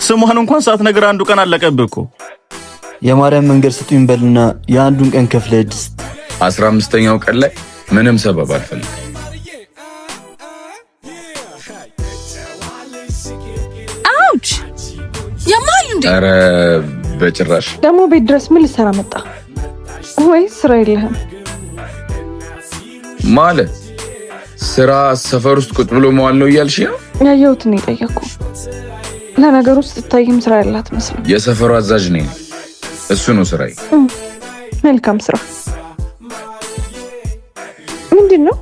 ስሟን እንኳን ሳትነግር አንዱ ቀን አለቀብህ እኮ። የማርያም መንገድ ስጡኝ በልና የአንዱን ቀን ከፍለህ ድስት 15ኛው ቀን ላይ ምንም ሰበብ አልፈልግም። አውች የማል እንዴ? ኧረ በጭራሽ። ደግሞ ቤት ድረስ ምን ልሰራ መጣ? ወይ ስራ የለህም ማለት? ስራ ሰፈር ውስጥ ቁጭ ብሎ መዋል ነው እያልሽ ነው? ያየሁትን ነው የጠየኩ። ለነገሩ ውስጥ ትታይም ስራ ያላት መስሎ። የሰፈሩ አዛዥ ነኝ፣ እሱ ነው ስራዬ። መልካም ስራ። ምንድን ነው?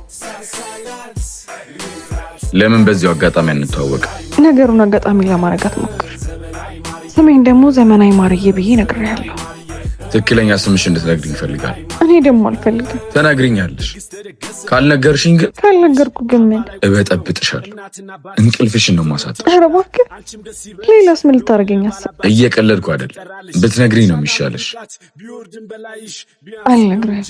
ለምን በዚሁ አጋጣሚ አንተዋወቅ? ነገሩን አጋጣሚ ለማድረግ አትሞክር። ስሜን ደግሞ ዘመናዊ ማርዬ ብዬ ነግሬያለሁ። ትክክለኛ ስምሽ እንድትነግሪኝ እፈልጋለሁ። እኔ ደግሞ አልፈልግም። ተናግሪኛለሽ። ካልነገርሽኝ ግን ካልነገርኩ ግን ምን እበጠብጥሻለሁ። እንቅልፍሽን ነው ማሳጣ። ኧረ እባክህ፣ ሌላስ ምን ልታደርገኝ አሰብክ? እየቀለድኩ አይደል። ብትነግሪኝ ነው የሚሻለሽ። አልነግርህም።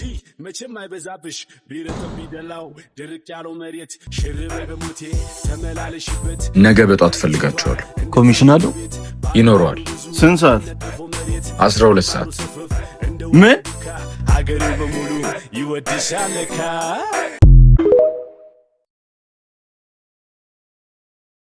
ነገ በጧት እፈልጋችኋለሁ። ኮሚሽን አለው? ይኖረዋል። ስንት ሰዓት? 12 ሰዓት። ምን? ሀገሬ በሙሉ ይወድሻል ለካ